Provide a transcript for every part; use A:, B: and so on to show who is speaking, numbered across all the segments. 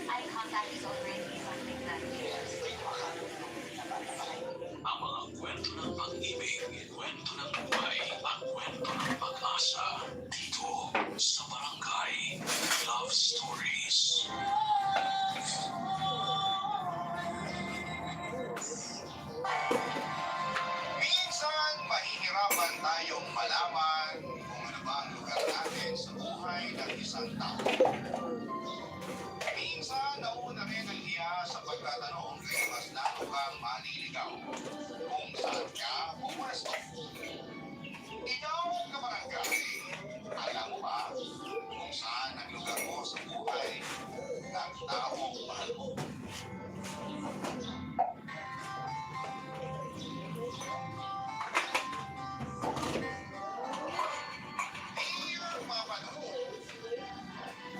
A: Eye contact is already something that
B: Ang mga kwento ng pag-ibig, kwento ng buhay, at kwento ng pag-asa. Dito sa Barangay Love Stories.
C: Minsan, mahihirapan tayong malaman kung ano ba ang lugar natin sa buhay ng isang tao. Minsan, nauna rin ang hiya sa pagtatanong kay mas lalo kang maliligaw kung saan ka pumwesto. Ikaw, kabarangay, alam mo ba kung saan ang lugar mo sa buhay ng taong mahal mo? Hirap mapanood.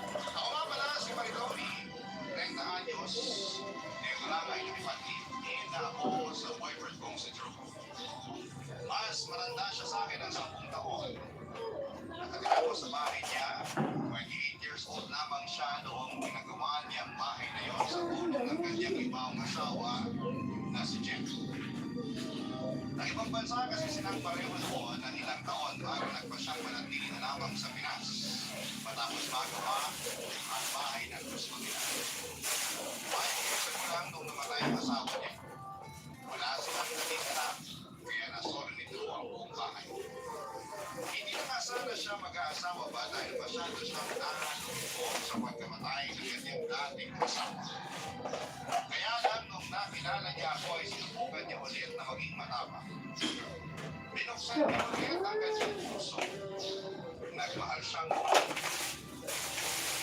C: Ako nga pala si Maridoni, 30 anyos, wala nga inipatin na ako sa boyfriend kong si Drew. Mas matanda siya sa akin ng 10 taon. Nakatira ko sa bahay niya, 28 years old lamang siya noong ginagawa niyang bahay na yon sa tulong ng kanyang ibang asawa na si Jeff. Sa ibang bansa kasi silang pareho noon ng ilang taon bago nagpasyang manatili na lamang sa Pinas matapos magawa ang bahay ng gusto nila. 5 years ago lang nung namatay ang asawa niya. Wala silang natitira kaya nasolo nito ang buong bahay. Hindi na nga sana siya mag-aasawa ba dahil masyado siyang nakalungkot sa pagkamatay ng kanyang dating asawa. Kaya lang nung nakilala niya ako ay sinubukan niya ulit na maging matapang. Binuksan niya ulit ang kanyang puso. Nagmahal siyang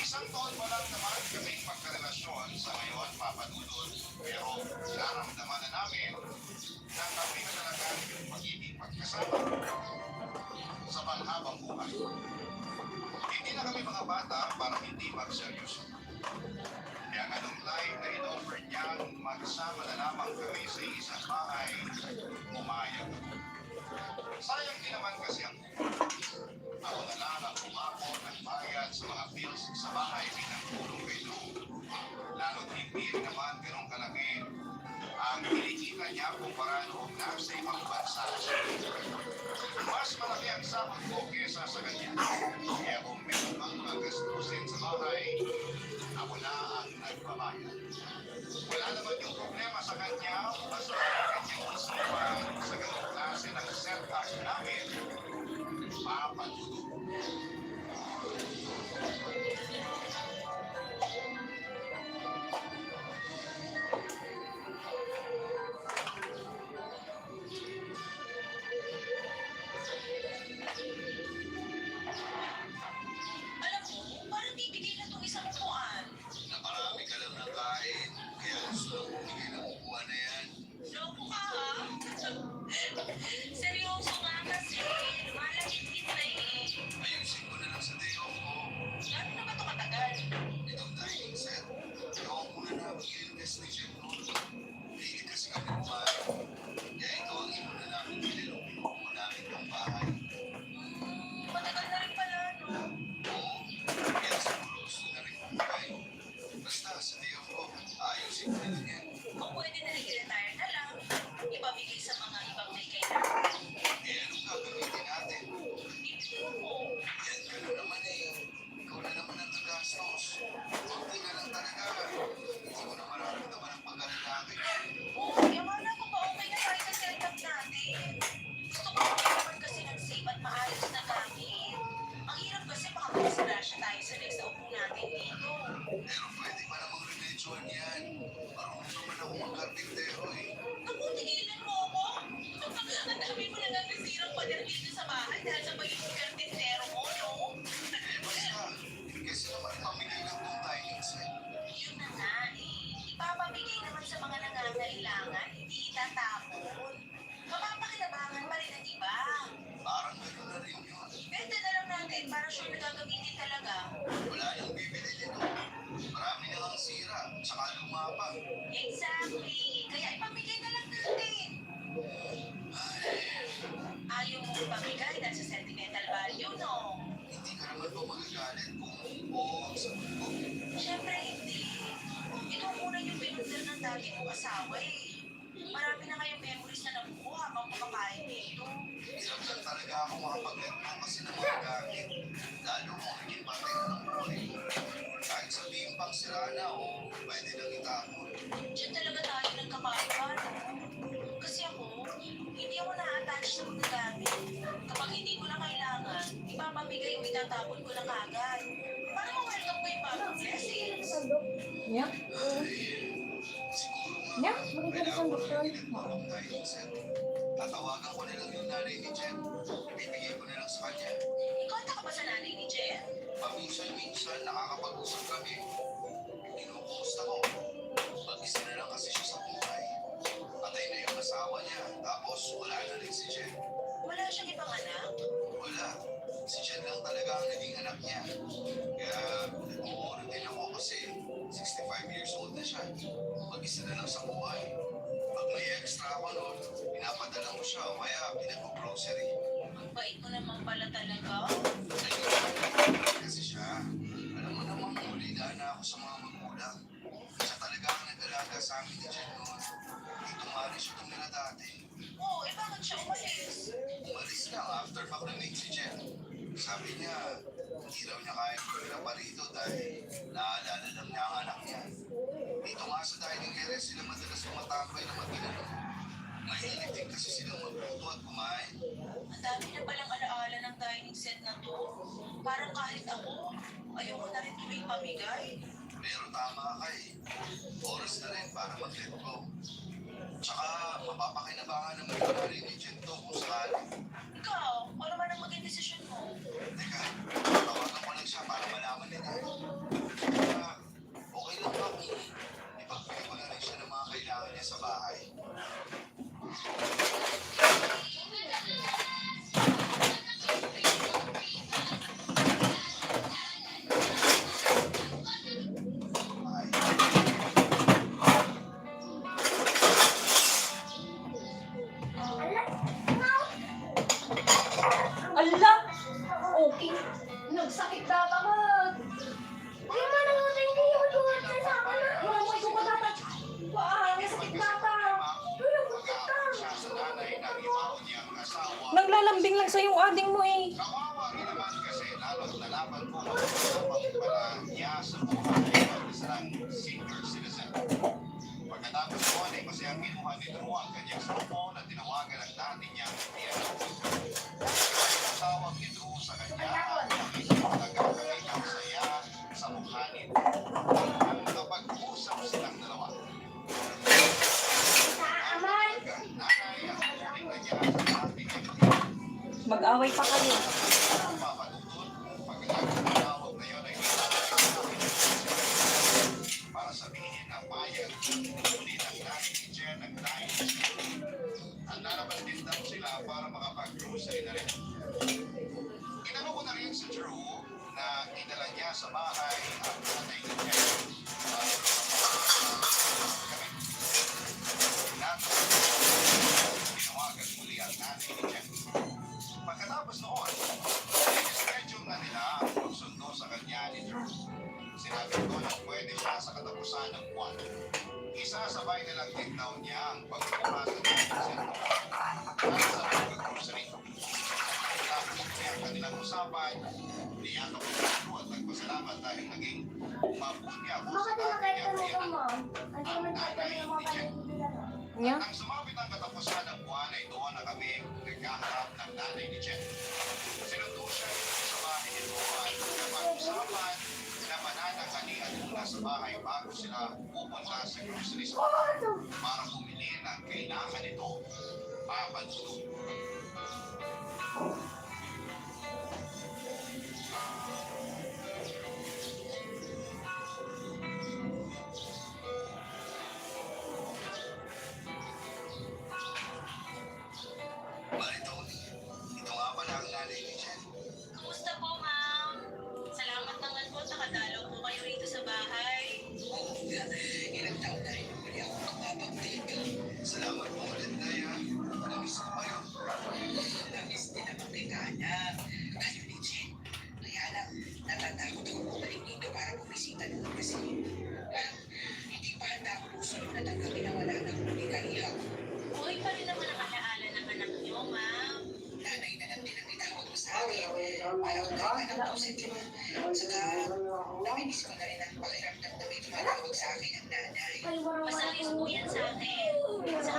C: isang taon pa lang naman kaming magkarelasyon sa ngayon, Papa Dudut, pero naramdaman na namin na kami na talaga yung pagiging magkasama sa panghabang buhay. Hindi na kami mga bata para hindi magseryoso. Kaya nga nung live na in-offer niyang magsama na lamang kami sa isang bahay, umayag. Sayang din naman kasi ang ako na lang ang umako ng bayad sa mga bills sa bahay bilang tulong kay Drew. Lalo't hindi rin naman ganun kalaki ang kinikita niya kumpara noong nasa ibang bansa. Mas malaki ang sahod ko kesa sa kanya. Kaya kung meron mang mga gastusin sa bahay, ako na ang nagbabayad. Wala naman yung problema sa kanya, basta ang kanyang isipan sa ganung klase ng setup namin, papatulog.
A: alam mo, parang bibigay na itong isang upuan.
C: Naparami ka lang ng kain, kaya gusto ko bumigay ng upuan na yan.
A: Loko ka ha? Seryoso nga kasi. Malagit-git na eh.
C: Ayusin ko na lang sa day off ko.
A: Gano'n na ba ito katagal?
C: Itong dining set, ikaw muna na mag-i-invest ni Jeff noon. Hindi kasi kami kumain. Kaya ito ang inuna namin nililong pinupo namin ng bahay.
A: Matagal na rin pala, no?
C: Oo, kaya siguro gusto na rin kumakain. Basta sa day off ko, ayusin ko na lang yan.
A: Kung pwede na rin i-retire na lang, ipamigay sa mga ibang may kailangan.
C: Eh, anong gagamitin natin?
A: Ibigay mo.
C: Yan ka na naman eh. Ikaw na naman ang gagastos. Kunti na lang talaga. Hindi ko na mararamdaman ang pag-alala.
A: Oo, kaya wala ko pa okay na tayo sa setup natin. Gusto ko naman kasi ng safe at maayos na gamit. Ang hirap kasi baka mag-disgrasya tayo sa next na upo natin dito.
C: Pero pwede pa namang remedyoan yan. Marunong naman ako mag-karpintero eh.
A: Naku, tigilan mo ako. Ang dami mo na nagsisirang pader dito sa bahay dahil sa pagiging kartintero mo, no?
C: Eh basta, kasi naman pamigay lang itong dining set.
A: Yun na nga eh. Ipapamigay naman sa mga nangangailangan, hindi itatapon. Mapapakinabangan pa rin ang iba.
C: Parang gano'n na rin yun.
A: Benta na lang natin para sure na gagamitin talaga.
C: Wala nang bibili nito. Marami na lang sira, tsaka lumapang.
A: Exactly. Kaya ipamigay na lang mag-asawa eh. Marami na kayong memories na nabuo habang kumakain dito.
C: Hirap lang talaga ako makapag-let go kasi ng mga gamit. Lalo kung naging parte na ng buhay. Kahit sabihin pang sira na o pwede lang itapon.
A: Diyan talaga tayo nagkakaiba, no? Kasi ako, hindi ako na-attach sa mga gamit. Kapag hindi ko na kailangan, ipapamigay o itatapon ko na kagad. Para ma-welcome ko yung bagong blessings.
D: Yeah.
C: Siguro nga,
D: Yeah, maganda
C: kailangan
D: sa
C: ko
D: doktor.
C: na pinagpapang tayo ng set. Tatawagan ko na lang yung nanay ni Jen. Ibibigay ko na lang sa kanya.
A: Ikonta ka ba sa nanay ni Jen?
C: Paminsan-minsan nakakapag-usap kami. Kinukumusta ko. Mag-isa na lang kasi siya sa buhay. Patay na yung asawa niya. Tapos wala na rin si Jen.
A: Wala siyang ibang anak?
C: Wala. Si Jen lang talaga ang naging anak niya. Kaya nag-uuro din ako kasi 65 years old na siya. Mag-isa na lang sa buhay. Pag may extra ako noon, pinapadala ko siya o kaya pinag-grocery.
A: Ang bait mo naman pala talaga.
C: Kasi siya, alam mo namang huli na ako sa mga magulang. Siya talaga ang nag-alaga sa amin ni Jen noon. Dito nga rin siya tumira dati.
A: Oo, eh bakit siya umalis?
C: Umalis lang after makremate si Jen. Sabi niya, hindi raw niya kaya tumira pa rito dahil naalala lang niya ang anak niya. Dito nga sa dining area sila madalas tumatambay na mag-inano. Mahilig din kasi silang magluto at kumain.
A: Ang dami na palang alaala ng dining set na to. Parang kahit ako, ayoko na rin tuloy pamigay.
C: Pero tama ka eh. Oras na rin para mag-let go. Tsaka mapapakinabangan naman yung nanay ni Jen to kung sakali.
A: Ikaw, ano man ang maging desisyon mo?
C: Teka, tawagan ko lang siya para malaman nila. Tsaka, okay lang ba kung ipagbigay ko na rin siya ng mga kailangan niya sa bahay?
D: Ala! Okay. Nagsakit data ka. Ay, manang mo hindi ko duwan sa akin. Wala mo ikaw dapat. Nasakit data.
C: Siya sa nanay na ibaw niyang asawa.
D: Naglalambing lang sa yung ading mo eh.
C: Kawawa rin naman kasi lalo't nalaman ko ang pala niya sa buhay ng isang senior citizen. Pagkatapos ko ay masayang kinuha ni Drew ang kanyang cellphone at tinawagan ang dati niyang piano. Ang tawag ni Drew sa kanya ang nagkakalit ang saya sa mukha ni Drew. Ang nakapag-usap silang dalawa. Ang nanay ang huling na niya sa dati niyang
D: Mag-away pa kayo.
C: papatutun pagkatapos ng tawag na yun ay para sabihin na bayad ulit ang dati ni Jen ang dahil handa naman din daw sila para makapag-grocery na rin. Inano ko na rin si Drew na idala niya sa bahay ang nanay ni Jen para tinawagan muli ang nanay ni Jen. Pagkatapos noon, schedule na nila ang pagsundo sa kanya ni Drew. Sinabi ko na pwede siya sa katapusan ng buwan. Isasabay nilang din daw niya ang pagkukuha sa cellphone para sa pag-grocery. Tapos niya ang kanilang usapan, niyato ko si Drew at nagpasalamat dahil naging mabuti ako sa dati niya ang nanay ni Jen.
D: Yeah.
C: Nang sumapit ang katapusan ng buwan ay doon na kami nagkaharap ng nanay ni Jen. Sinundo siya sa bahay ni Rowan na pag-usapan na mananangalian muna sa bahay bago sila pupunta sa grocery store para bumili ng kailangan nito. Papansunog. Bali, Tony, ito nga pala ang nanay ni Jen.
A: Kamusta po, ma'am? Salamat naman po at nakadalaw po kayo rito sa bahay.
C: Oo nga, ilang taon na hindi ako makapag-take. Salamat po ulit, Naya. Namiss ko kayo.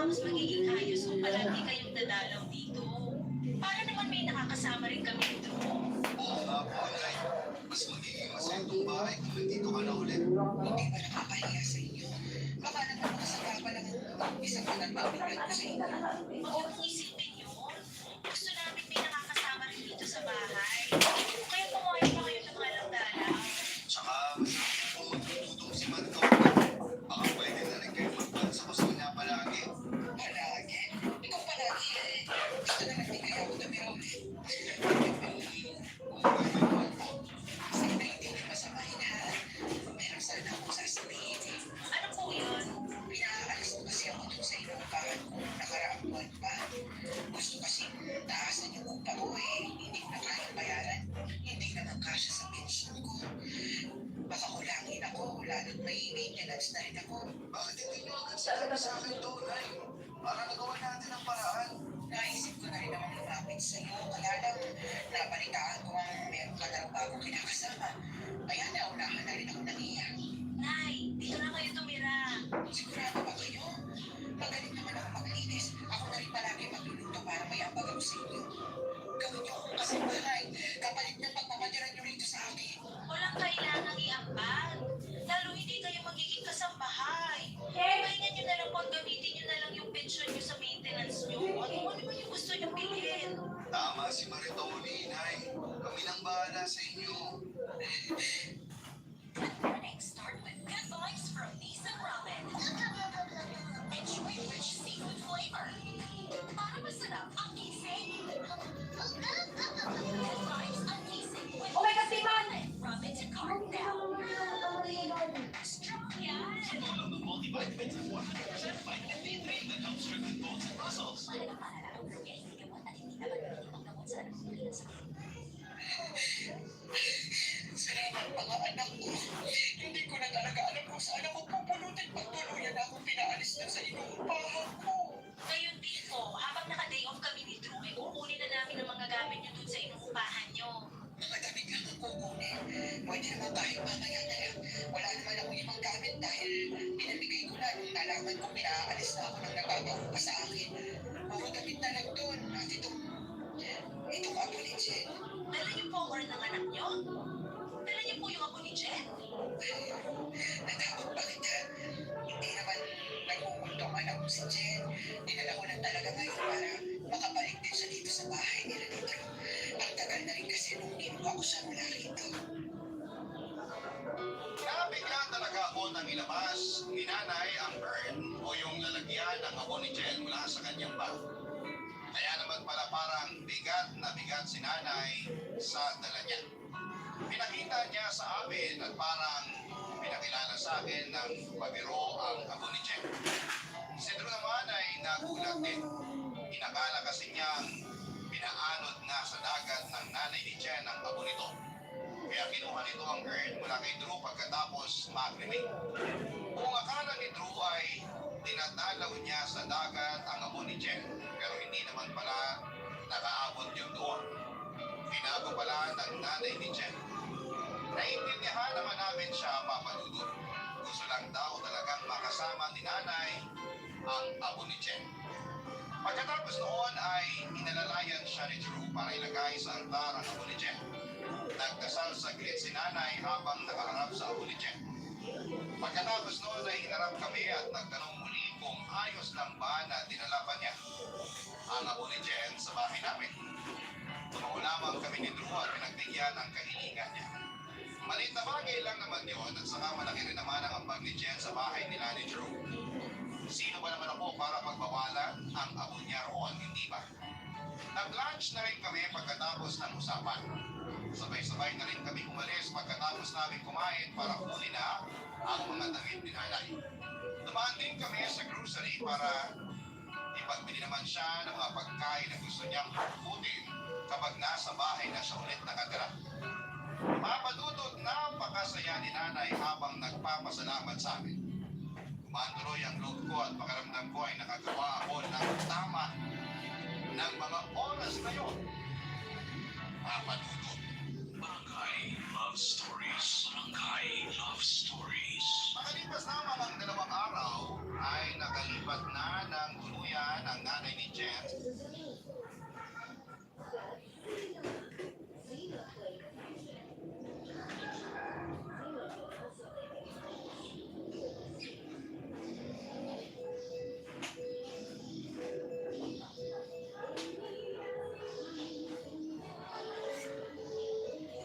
A: mas magiging ayos kung palagi kayong dadalaw dito. Para naman may nakakasama rin kami ni Drew.
C: Oo nga po, Nay. Mas magiging masaya itong bahay kung nandito ka na ulit.
E: Hindi ba nakakahiya sa inyo? Baka naman makasama pa lang isang bulan mabigay ko sa inyo.
A: Huwag niyo pong isipin yun. Gusto namin may nakakasama rin dito sa bahay. Kaya pumayag pa kayo ng walang dalaw.
C: Tsaka, masabi po, tututong si Manto. Baka pwede na rin kayo magbansa ko sa kanya palagi.
E: Palagi? Ikaw palagi eh. Gusto na lang di kaya ako tumira ulit.
C: Kung pwede naman po.
E: Sana hindi ko masamahin ha. Meron sana akong sasabihin.
A: Ano po yun?
E: Pinaalis mo kasi ako dun sa inuupahan ko nakaraang buwan pa. Gusto kasi taasan yung upa ko eh. Hindi ko na kayang bayaran. Hindi naman kasya sa pensyon ko. Baka kulangin ako, lalo't may maintenance na rin ako.
C: Bakit hindi nyo agad sinabi sa akin to, Nay? Para nagawa natin ang paraan.
E: Naisip ko na rin naman lumapit sa iyo. Kaya lang, nabalitaan ko ang meron ka na rin bagong kinakasama. Kaya naunahan na rin ako nangiyak.
A: Nay, dito na kayo tumira.
E: Sigurado ba kayo? Magaling naman ako maglinis. Ako na rin palagi magluluto para may ambag ako sa inyo. Gawin niyo akong kasambahay. Kapalit ng pagmamatiran niyo rito sa akin.
A: Walang kailangang iambag. Lalo hindi kayo magiging kasambahay.
D: Eh,
A: Ganyan nyo na lang pag gamitin nyo na lang yung pensyon nyo sa maintenance nyo. At kung ano man yung gusto nyo bilhin.
C: Tama si Maritoni, Nay. Kami nang bahala sa inyo.
A: Morning start with good vibes from Nissan Ramen. Enjoy rich seafood flavor. Para masarap ang gising. Good vibes ang gising with
D: oh my God, Timan!
A: Ramen to carb now. Strong yan.
B: Tulong ng multivitamins at 100% vitamin D3 that helps strengthen bones and muscles.
E: Salamat mga anak ko. Hindi ko na talaga alam kung saan ako pupulutin pag tuluyan na akong pinaalis na sa inuupahan ko.
A: Ngayon din po, habang naka-day off kami ni Drew, eh, kukunin na namin ang mga gamit nyo dun sa inuupahan nyo.
E: Mga damit lang ang kukunin. Pwede naman tayo mamaya na lang. Wala naman ako ibang gamit dahil pinamigay ko na nung nalaman kong pinaalis na ako ng nagpapaupa sa akin. Puro damit na lang doon. At itong apo ni Jen.
A: Dala niyo po ang order ng anak nyo? Dala niyo po yung apo ni Jen?
E: Natakot ba kita? Hindi naman nagkukulto ang anak ko si Jen. Dinala ko lang talaga ngayon para makabalik din siya dito sa bahay nila dito. Ang tagal na rin kasi nung kinuha ko siya mula rito.
C: Nabigla talaga ako nang ilabas ni Nanay ang urn o yung lalagyan ng abo ni Jen mula sa kanyang bag. Kaya naman pala parang bigat na bigat si Nanay sa dala niya. Pinakita niya sa amin at parang pinakilala sa akin ng pabiro ang abo ni Jen. Si Drew naman ay nagulat din. Inakala kasi niyang pinaanod na sa dagat ng nanay ni Jen ang abo nito. Kaya kinuha nito ang urn mula kay Drew pagkatapos mag-cremate. Kung akala ni Drew ay dinadalaw niya sa dagat ang abo ni Jen, pero hindi naman pala nakaabot yung doon. Tinago pala ng nanay ni Jen. Naiintindihan naman namin siya, Papa Dudut. Gusto lang daw talagang makasama ni nanay ang abo ni Jen. Pagkatapos noon ay inalalayan siya ni Drew para ilagay sa altar ang abo ni Jen. Nagdasal saglit si nanay habang nakaharap sa abo ni Jen. Pagkatapos noon ay hinarap kami at nagtanong muli kung ayos lang ba na dinala pa niya ang abo ni Jen sa bahay namin. Tumawa lamang kami ni Drew at pinagbigyan ang kahilingan niya. Maliit na bagay lang naman yun at saka malaki rin naman ang ambag ni Jen sa bahay nila ni Drew. Sino ba naman ako para pagbawalan ang abo niya roon, hindi ba? Nag-lunch na rin kami pagkatapos ng usapan. Sabay-sabay na rin kami umalis pagkatapos namin kumain para kunin na ang mga damit ni nanay. Dumaan din kami sa grocery para ipagbili naman siya ng mga pagkain na gusto niyang kukunin kapag nasa bahay na siya ulit nakatira. Mapadutot napakasaya ni nanay habang nagpapasalamat sa amin. Kumantuloy ang loob ko at pakiramdam ko ay nakagawa ako ng tama ng mga oras na yun. Mapadutot.
B: Barangay Love Stories. Barangay Love Stories.
C: Makalipas lamang ang 2 araw ay nakalipat na ng tuluyan ang nanay ni Jen.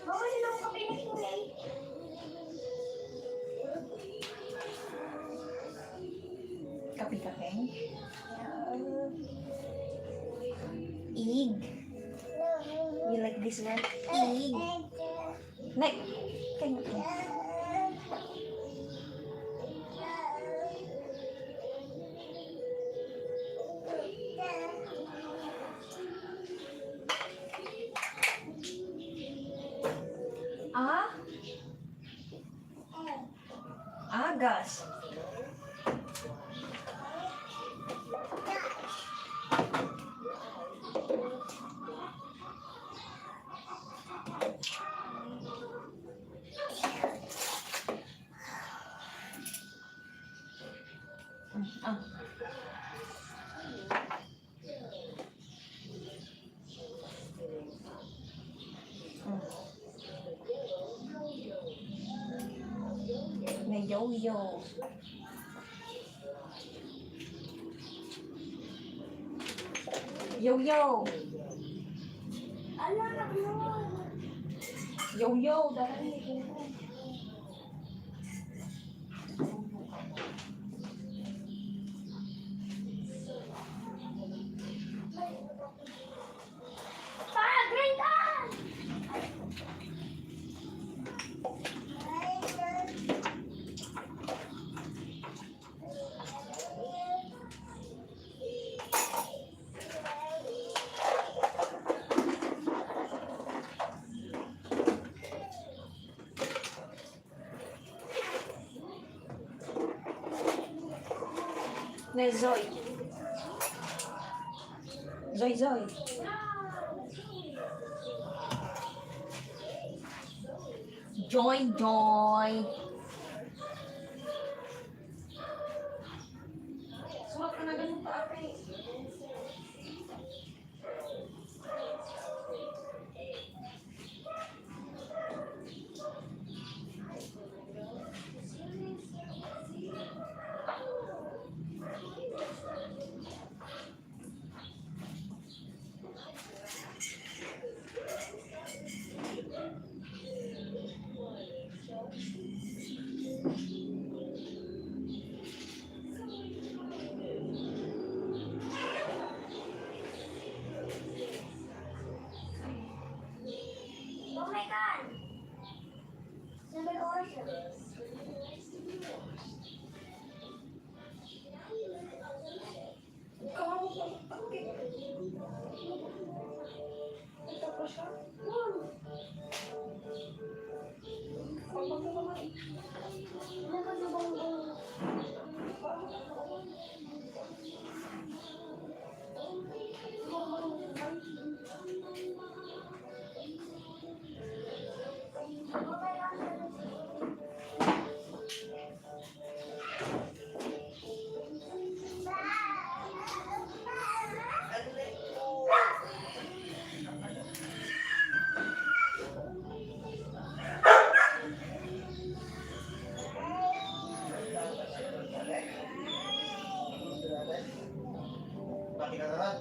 D: Bawal na lang kape na kulay.
F: Kape-kape? Ig. You like this one? Ig. Like, can you Ah? Agas. Ah. May yo-yo. Yo-yo.
D: Ala, yun.
F: Yo-yo. Dahil
D: Pagrintan!
F: na Zoy. Zoy, Zoy. Join, join. Suot ka na ganun pa, ate.
D: Oh my God! Sabi ko siya.
G: Bakit ka naman? Ha? Bakit ka naman?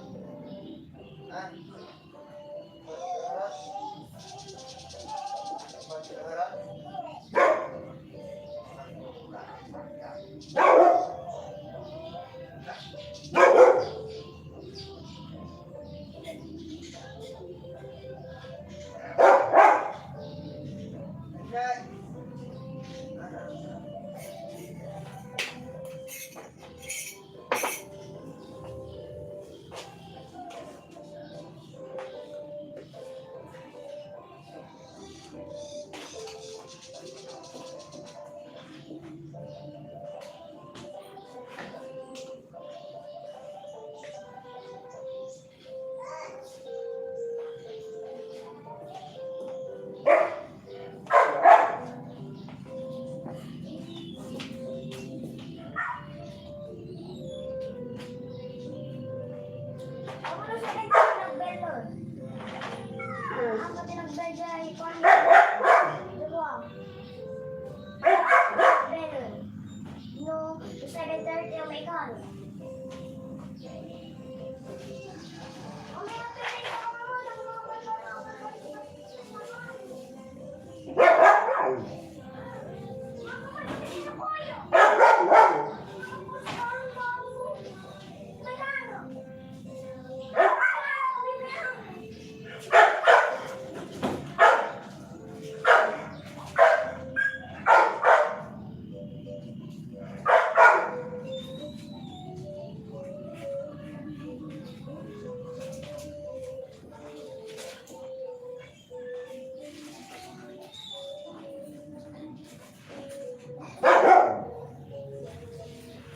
D: Sakit ka nag-bell nun. Ang pati nag-bell dyan, ikaw dalawa. Bell nun. No, 7:30 ang may ikaw.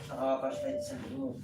G: Nakaka-slide sa loob.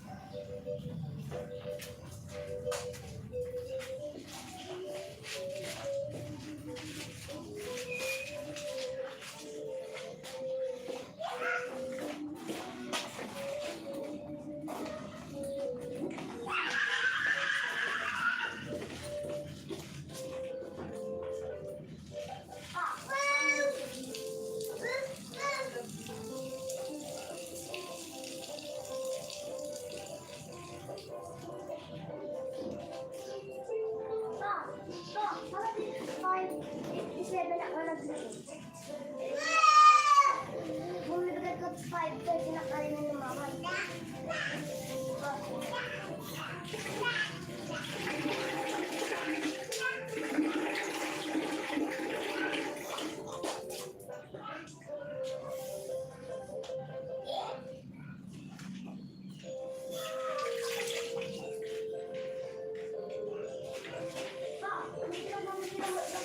G: Bumibigay ko 5:30 na kayo ng mama.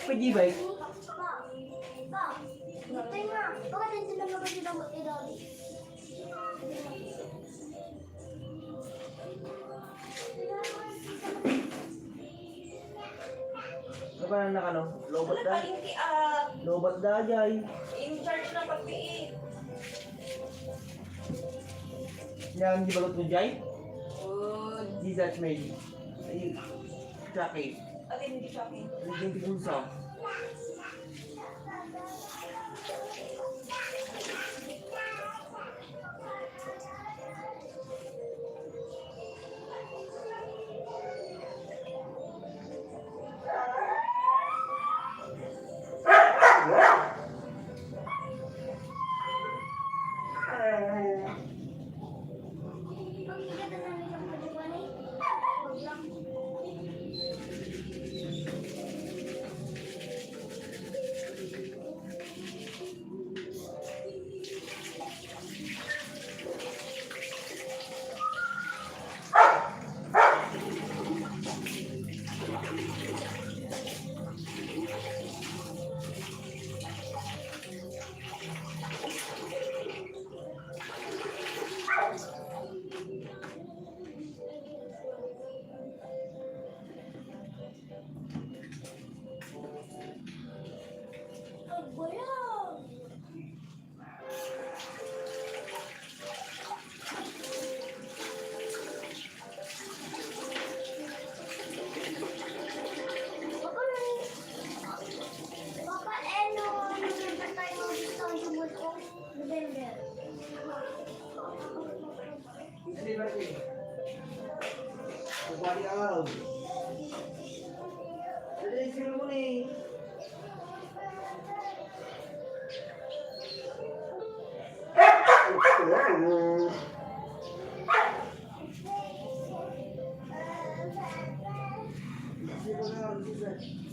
G: Pwede ba? Ano ba na nakano? Lobat da?
F: Hindi
G: Lobat da, jay.
F: in charge ng pagpiit.
G: Yang di bagot mo, jay?
F: Good.
G: Di that may. Ay, sakit.
F: At hindi sa akin.
G: Hindi ko sa. Hindi ba ito? Bali araw. Dali, sino mo ni? Sino na?